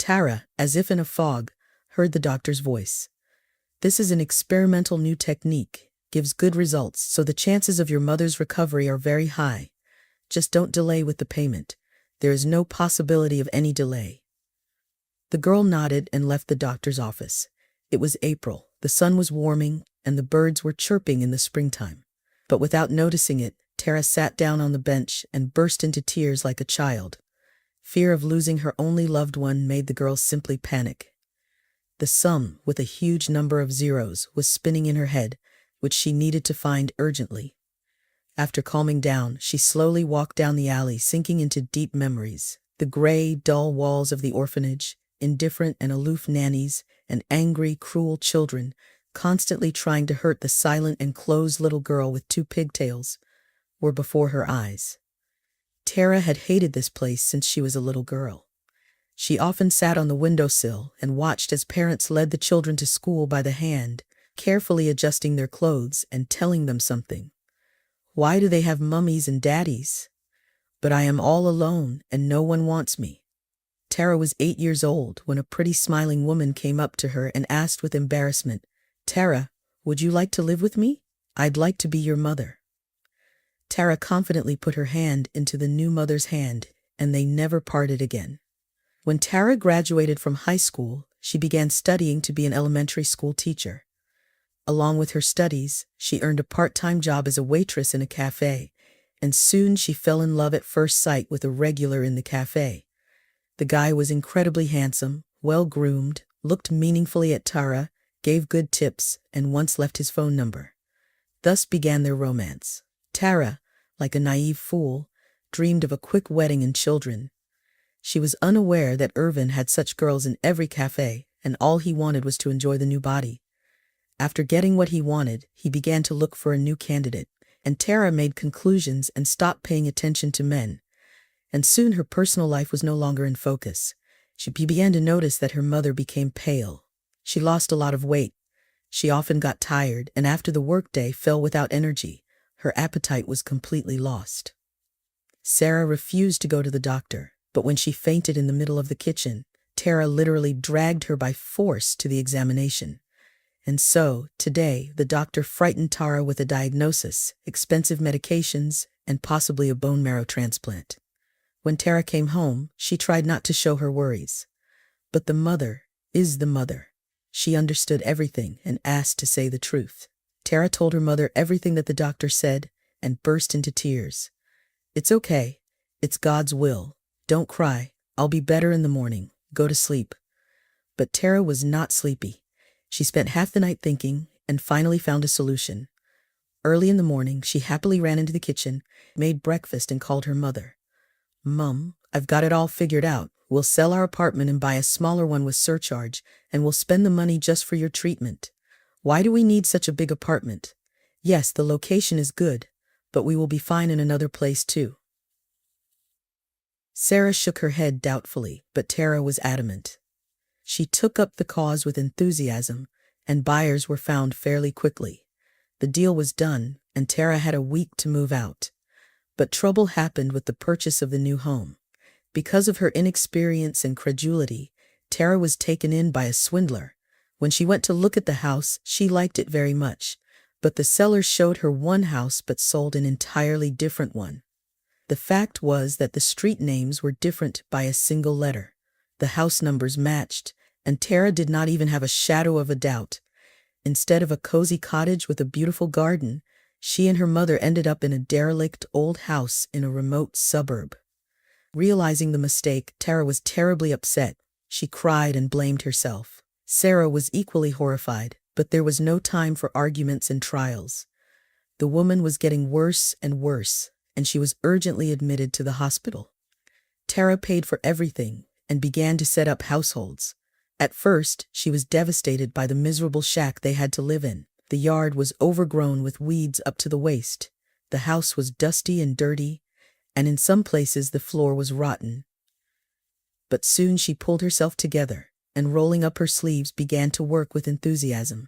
Tara, as if in a fog, heard the doctor's voice. "This is an experimental new technique, gives good results, so the chances of your mother's recovery are very high. Just don't delay with the payment. There is no possibility of any delay." The girl nodded and left the doctor's office. It was April, the sun was warming, and the birds were chirping in the springtime. But without noticing it, Tara sat down on the bench and burst into tears like a child. Fear of losing her only loved one made the girl simply panic. The sum, with a huge number of zeros, was spinning in her head, which she needed to find urgently. After calming down, she slowly walked down the alley, sinking into deep memories. The gray, dull walls of the orphanage, indifferent and aloof nannies, and angry, cruel children, constantly trying to hurt the silent and closed little girl with 2 pigtails, were before her eyes. Tara had hated this place since she was a little girl. She often sat on the windowsill and watched as parents led the children to school by the hand, carefully adjusting their clothes and telling them something. "Why do they have mummies and daddies? But I am all alone and no one wants me." Tara was 8 years old when a pretty smiling woman came up to her and asked with embarrassment, "Tara, would you like to live with me? I'd like to be your mother." Tara confidently put her hand into the new mother's hand, and they never parted again. When Tara graduated from high school, she began studying to be an elementary school teacher. Along with her studies, she earned a part-time job as a waitress in a cafe, and soon she fell in love at first sight with a regular in the cafe. The guy was incredibly handsome, well-groomed, looked meaningfully at Tara, gave good tips, and once left his phone number. Thus began their romance. Tara, like a naive fool, dreamed of a quick wedding and children. She was unaware that Irvin had such girls in every cafe, and all he wanted was to enjoy the new body. After getting what he wanted, he began to look for a new candidate, and Tara made conclusions and stopped paying attention to men. And soon her personal life was no longer in focus. She began to notice that her mother became pale. She lost a lot of weight. She often got tired, and after the workday fell without energy. Her appetite was completely lost. Sarah refused to go to the doctor, but when she fainted in the middle of the kitchen, Tara literally dragged her by force to the examination. And so, today, the doctor frightened Tara with a diagnosis, expensive medications, and possibly a bone marrow transplant. When Tara came home, she tried not to show her worries. But the mother is the mother. She understood everything and asked to say the truth. Tara told her mother everything that the doctor said and burst into tears. "It's okay. It's God's will. Don't cry. I'll be better in the morning. Go to sleep." But Tara was not sleepy. She spent half the night thinking and finally found a solution. Early in the morning, she happily ran into the kitchen, made breakfast, and called her mother. "Mum, I've got it all figured out. We'll sell our apartment and buy a smaller one with surcharge, and we'll spend the money just for your treatment. Why do we need such a big apartment? Yes, the location is good, but we will be fine in another place too." Sarah shook her head doubtfully, but Tara was adamant. She took up the cause with enthusiasm, and buyers were found fairly quickly. The deal was done, and Tara had a week to move out. But trouble happened with the purchase of the new home. Because of her inexperience and credulity, Tara was taken in by a swindler. When she went to look at the house, she liked it very much, but the seller showed her one house but sold an entirely different one. The fact was that the street names were different by a single letter. The house numbers matched, and Tara did not even have a shadow of a doubt. Instead of a cozy cottage with a beautiful garden, she and her mother ended up in a derelict old house in a remote suburb. Realizing the mistake, Tara was terribly upset. She cried and blamed herself. Sarah was equally horrified, but there was no time for arguments and trials. The woman was getting worse and worse, and she was urgently admitted to the hospital. Tara paid for everything and began to set up households. At first, she was devastated by the miserable shack they had to live in. The yard was overgrown with weeds up to the waist. The house was dusty and dirty, and in some places the floor was rotten. But soon she pulled herself together, and rolling up her sleeves began to work with enthusiasm.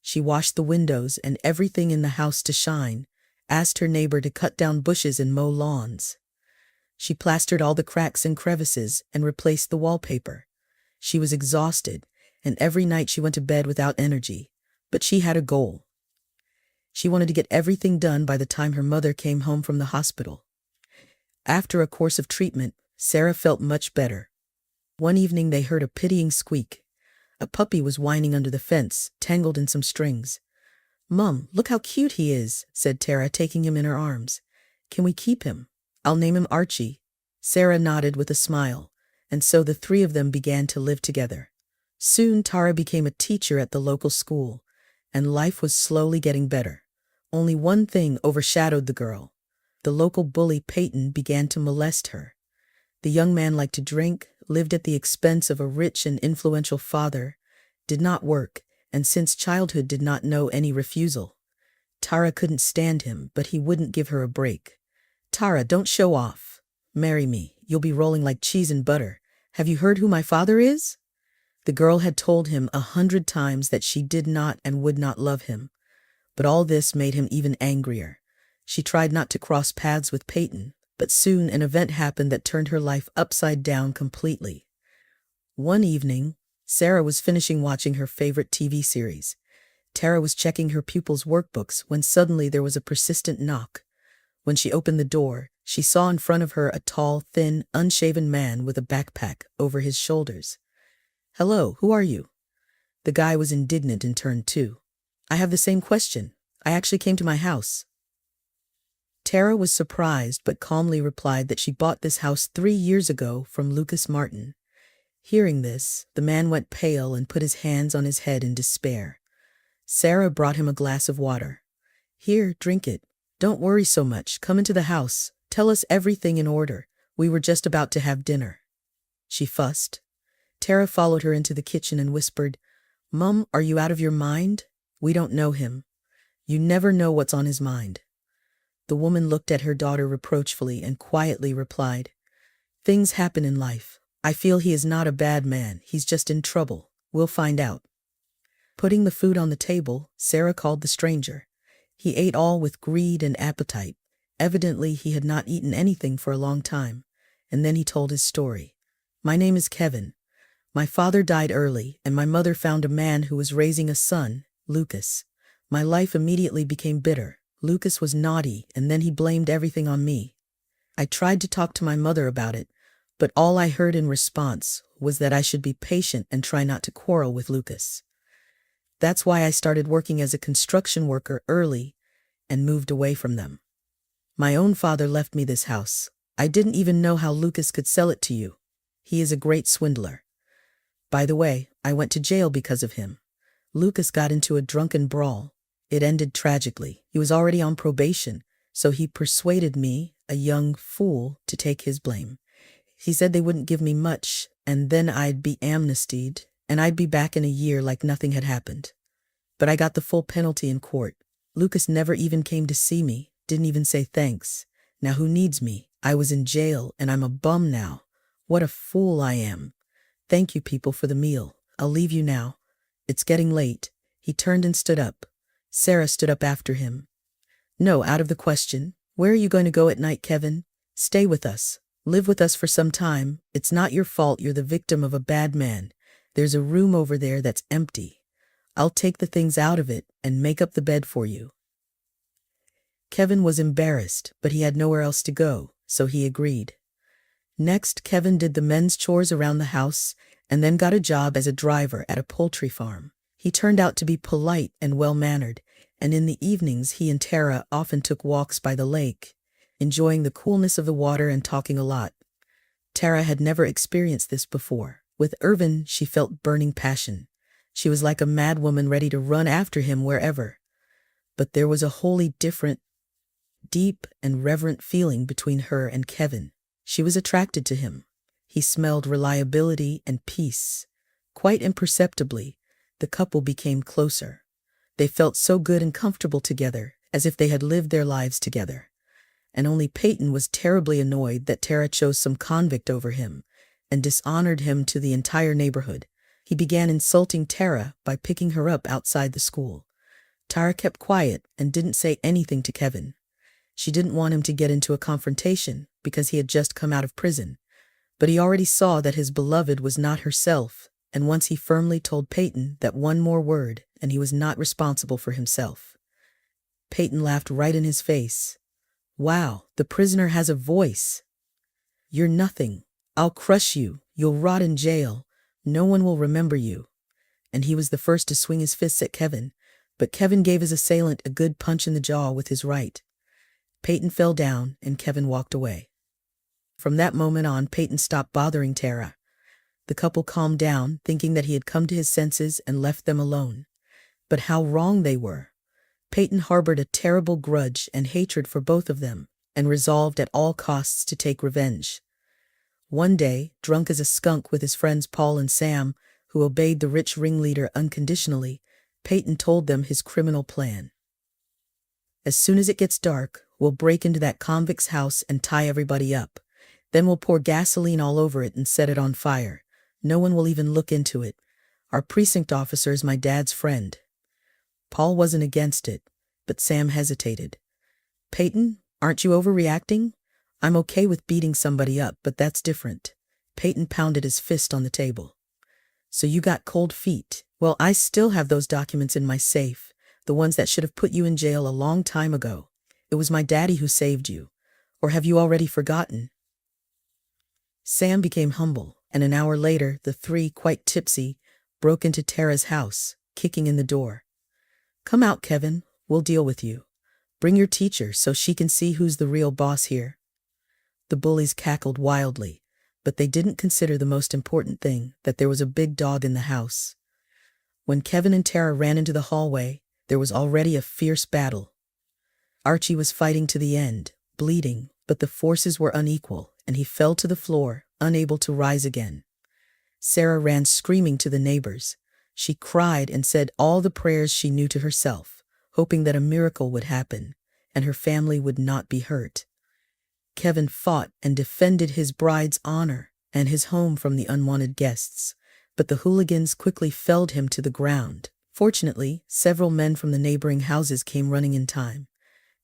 She washed the windows and everything in the house to shine, asked her neighbor to cut down bushes and mow lawns. She plastered all the cracks and crevices and replaced the wallpaper. She was exhausted, and every night she went to bed without energy. But she had a goal. She wanted to get everything done by the time her mother came home from the hospital. After a course of treatment, Sarah felt much better. One evening they heard a pitying squeak. A puppy was whining under the fence, tangled in some strings. "Mum, look how cute he is," said Tara, taking him in her arms. "Can we keep him? I'll name him Archie." Sarah nodded with a smile, and so the three of them began to live together. Soon Tara became a teacher at the local school, and life was slowly getting better. Only one thing overshadowed the girl. The local bully Peyton began to molest her. The young man liked to drink, lived at the expense of a rich and influential father, did not work, and since childhood did not know any refusal. Tara couldn't stand him, but he wouldn't give her a break. "Tara, don't show off. Marry me. You'll be rolling like cheese and butter. Have you heard who my father is?" The girl had told him 100 times that she did not and would not love him. But all this made him even angrier. She tried not to cross paths with Peyton, but soon an event happened that turned her life upside down completely. One evening, Sarah was finishing watching her favorite TV series. Tara was checking her pupils' workbooks when suddenly there was a persistent knock. When she opened the door, she saw in front of her a tall, thin, unshaven man with a backpack over his shoulders. "Hello, who are you?" The guy was indignant and turned too. "I have the same question. I actually came to my house." Tara was surprised but calmly replied that she bought this house 3 years ago from Lucas Martin. Hearing this, the man went pale and put his hands on his head in despair. Sarah brought him a glass of water. "Here, drink it. Don't worry so much. Come into the house. Tell us everything in order. We were just about to have dinner." She fussed. Tara followed her into the kitchen and whispered, "Mum, are you out of your mind? We don't know him. You never know what's on his mind." The woman looked at her daughter reproachfully and quietly replied, "Things happen in life. I feel he is not a bad man. He's just in trouble. We'll find out." Putting the food on the table, Sarah called the stranger. He ate all with greed and appetite. Evidently, he had not eaten anything for a long time. And then he told his story. "My name is Kevin. My father died early, and my mother found a man who was raising a son, Lucas. My life immediately became bitter. Lucas was naughty, and then he blamed everything on me. I tried to talk to my mother about it, but all I heard in response was that I should be patient and try not to quarrel with Lucas. That's why I started working as a construction worker early and moved away from them. My own father left me this house. I didn't even know how Lucas could sell it to you. He is a great swindler. By the way, I went to jail because of him. Lucas got into a drunken brawl. It ended tragically. He was already on probation, so he persuaded me, a young fool, to take his blame. He said they wouldn't give me much, and then I'd be amnestied, and I'd be back in a year like nothing had happened. But I got the full penalty in court. Lucas never even came to see me, didn't even say thanks. Now who needs me? I was in jail, and I'm a bum now. What a fool I am. Thank you, people, for the meal. I'll leave you now. It's getting late." He turned and stood up. Sarah stood up after him. "No, out of the question. Where are you going to go at night, Kevin? Stay with us. Live with us for some time. It's not your fault you're the victim of a bad man. There's a room over there that's empty. I'll take the things out of it and make up the bed for you." Kevin was embarrassed, but he had nowhere else to go, so he agreed. Next, Kevin did the men's chores around the house and then got a job as a driver at a poultry farm. He turned out to be polite and well-mannered, and in the evenings he and Tara often took walks by the lake, enjoying the coolness of the water and talking a lot. Tara had never experienced this before. With Irvin, she felt burning passion. She was like a mad woman ready to run after him wherever. But there was a wholly different, deep and reverent feeling between her and Kevin. She was attracted to him. He smelled reliability and peace. Quite imperceptibly, the couple became closer. They felt so good and comfortable together, as if they had lived their lives together. And only Peyton was terribly annoyed that Tara chose some convict over him and dishonored him to the entire neighborhood. He began insulting Tara by picking her up outside the school. Tara kept quiet and didn't say anything to Kevin. She didn't want him to get into a confrontation because he had just come out of prison. But he already saw that his beloved was not herself and once he firmly told Peyton that one more word and he was not responsible for himself. Peyton laughed right in his face. Wow, the prisoner has a voice. You're nothing. I'll crush you. You'll rot in jail. No one will remember you. And he was the first to swing his fists at Kevin, but Kevin gave his assailant a good punch in the jaw with his right. Peyton fell down and Kevin walked away. From that moment on, Peyton stopped bothering Tara. The couple calmed down, thinking that he had come to his senses and left them alone. But how wrong they were. Peyton harbored a terrible grudge and hatred for both of them, and resolved at all costs to take revenge. One day, drunk as a skunk with his friends Paul and Sam, who obeyed the rich ringleader unconditionally, Peyton told them his criminal plan. As soon as it gets dark, we'll break into that convict's house and tie everybody up. Then we'll pour gasoline all over it and set it on fire. No one will even look into it. Our precinct officer is my dad's friend. Paul wasn't against it, but Sam hesitated. Peyton, aren't you overreacting? I'm okay with beating somebody up, but that's different. Peyton pounded his fist on the table. So you got cold feet. Well, I still have those documents in my safe, the ones that should have put you in jail a long time ago. It was my daddy who saved you. Or have you already forgotten? Sam became humble, and an hour later, the three, quite tipsy, broke into Tara's house, kicking in the door. Come out, Kevin. We'll deal with you. Bring your teacher so she can see who's the real boss here. The bullies cackled wildly, but they didn't consider the most important thing, that there was a big dog in the house. When Kevin and Tara ran into the hallway, there was already a fierce battle. Archie was fighting to the end, bleeding, but the forces were unequal, and he fell to the floor, unable to rise again. Sarah ran screaming to the neighbors. She cried and said all the prayers she knew to herself, hoping that a miracle would happen, and her family would not be hurt. Kevin fought and defended his bride's honor and his home from the unwanted guests, but the hooligans quickly felled him to the ground. Fortunately, several men from the neighboring houses came running in time.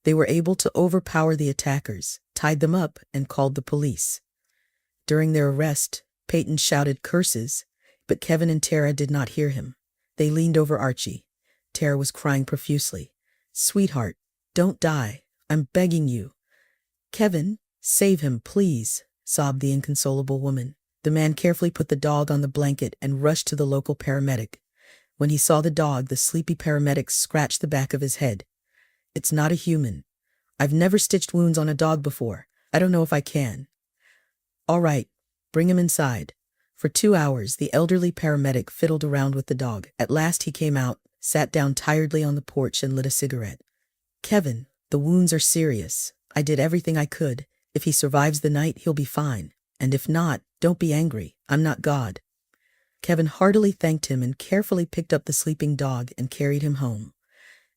They were able to overpower the attackers, tied them up, and called the police. During their arrest, Peyton shouted curses, but Kevin and Tara did not hear him. They leaned over Archie. Tara was crying profusely. Sweetheart, don't die. I'm begging you. Kevin, save him, please, sobbed the inconsolable woman. The man carefully put the dog on the blanket and rushed to the local paramedic. When he saw the dog, the sleepy paramedic scratched the back of his head. It's not a human. I've never stitched wounds on a dog before. I don't know if I can. All right, bring him inside. For 2 hours, the elderly paramedic fiddled around with the dog. At last he came out, sat down tiredly on the porch and lit a cigarette. Kevin, the wounds are serious. I did everything I could. If he survives the night, he'll be fine. And if not, don't be angry. I'm not God. Kevin heartily thanked him and carefully picked up the sleeping dog and carried him home.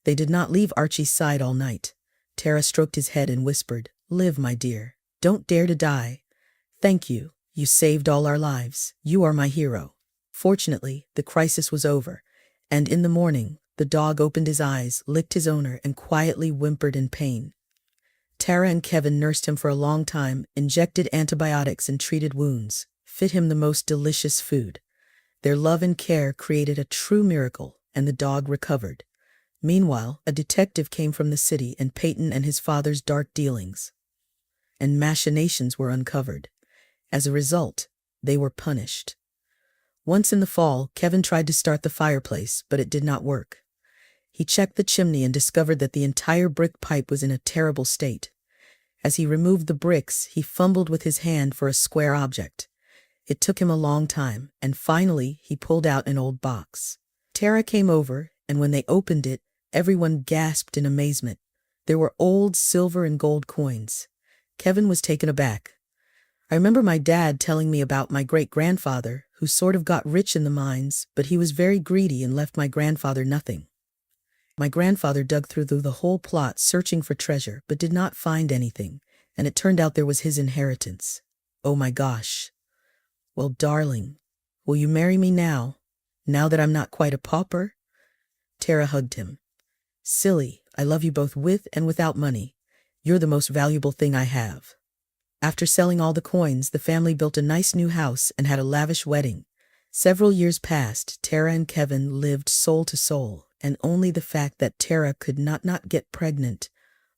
They did not leave Archie's side all night. Tara stroked his head and whispered, Live, my dear. Don't dare to die. Thank you. You saved all our lives. You are my hero. Fortunately, the crisis was over, and in the morning, the dog opened his eyes, licked his owner, and quietly whimpered in pain. Tara and Kevin nursed him for a long time, injected antibiotics and treated wounds, fed him the most delicious food. Their love and care created a true miracle, and the dog recovered. Meanwhile, a detective came from the city and Peyton and his father's dark dealings and machinations were uncovered. As a result, they were punished. Once in the fall, Kevin tried to start the fireplace, but it did not work. He checked the chimney and discovered that the entire brick pipe was in a terrible state. As he removed the bricks, he fumbled with his hand for a square object. It took him a long time, and finally he pulled out an old box. Tara came over, and when they opened it, everyone gasped in amazement. There were old silver and gold coins. Kevin was taken aback. I remember my dad telling me about my great-grandfather, who sort of got rich in the mines, but he was very greedy and left my grandfather nothing. My grandfather dug through the whole plot searching for treasure, but did not find anything, and it turned out there was his inheritance. Oh my gosh. Well, darling, will you marry me now that I'm not quite a pauper? Tara hugged him. Silly, I love you both with and without money. You're the most valuable thing I have. After selling all the coins, the family built a nice new house and had a lavish wedding. Several years passed. Tara and Kevin lived soul to soul, and only the fact that Tara could not get pregnant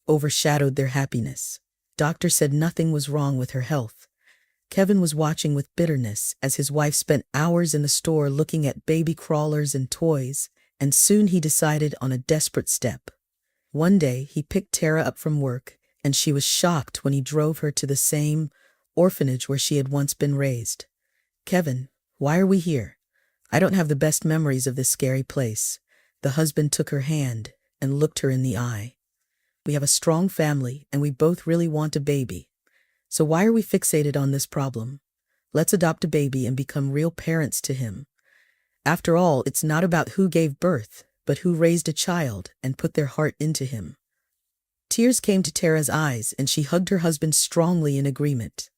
overshadowed their happiness. Doctor said nothing was wrong with her health. Kevin was watching with bitterness as his wife spent hours in the store looking at baby crawlers and toys, and soon he decided on a desperate step. One day, he picked Tara up from work, and she was shocked when he drove her to the same orphanage where she had once been raised. "Kevin, why are we here? I don't have the best memories of this scary place." The husband took her hand and looked her in the eye. "We have a strong family, and we both really want a baby. So why are we fixated on this problem? Let's adopt a baby and become real parents to him. After all, it's not about who gave birth, but who raised a child and put their heart into him." Tears came to Tara's eyes, and she hugged her husband strongly in agreement.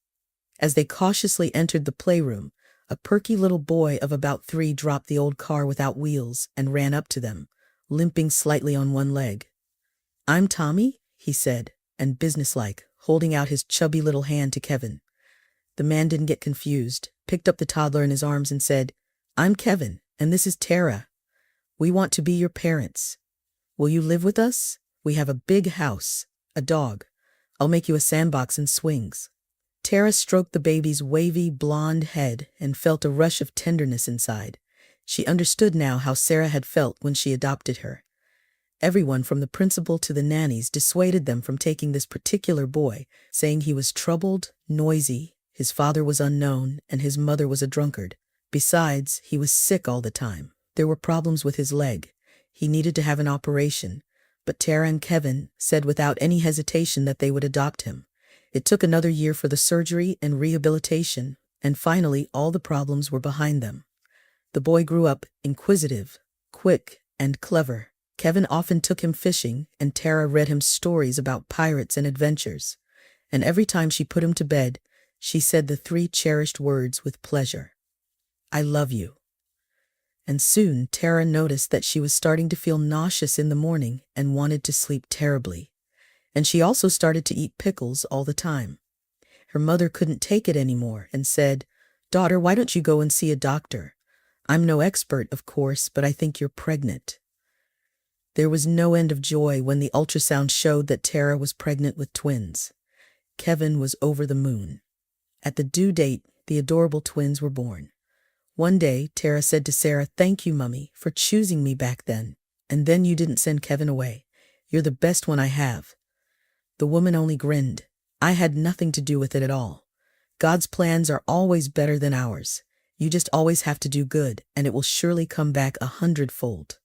As they cautiously entered the playroom, a perky little boy of about 3 dropped the old car without wheels and ran up to them, limping slightly on one leg. "I'm Tommy," he said, and businesslike, holding out his chubby little hand to Kevin. The man didn't get confused, picked up the toddler in his arms and said, "I'm Kevin, and this is Tara. We want to be your parents. Will you live with us? We have a big house, a dog. I'll make you a sandbox and swings." Tara stroked the baby's wavy blonde head and felt a rush of tenderness inside. She understood now how Sarah had felt when she adopted her. Everyone from the principal to the nannies dissuaded them from taking this particular boy, saying he was troubled, noisy, his father was unknown, and his mother was a drunkard. Besides, he was sick all the time. There were problems with his leg. He needed to have an operation. But Tara and Kevin said without any hesitation that they would adopt him. It took another year for the surgery and rehabilitation, and finally all the problems were behind them. The boy grew up inquisitive, quick, and clever. Kevin often took him fishing, and Tara read him stories about pirates and adventures. And every time she put him to bed, she said the 3 cherished words with pleasure: "I love you." And soon Tara noticed that she was starting to feel nauseous in the morning and wanted to sleep terribly. And she also started to eat pickles all the time. Her mother couldn't take it anymore and said, "Daughter, why don't you go and see a doctor? I'm no expert, of course, but I think you're pregnant." There was no end of joy when the ultrasound showed that Tara was pregnant with twins. Kevin was over the moon. At the due date, the adorable twins were born. One day, Tara said to Sarah, "Thank you, Mummy, for choosing me back then. And then you didn't send Kevin away. You're the best one I have." The woman only grinned. "I had nothing to do with it at all. God's plans are always better than ours. You just always have to do good, and it will surely come back 100-fold."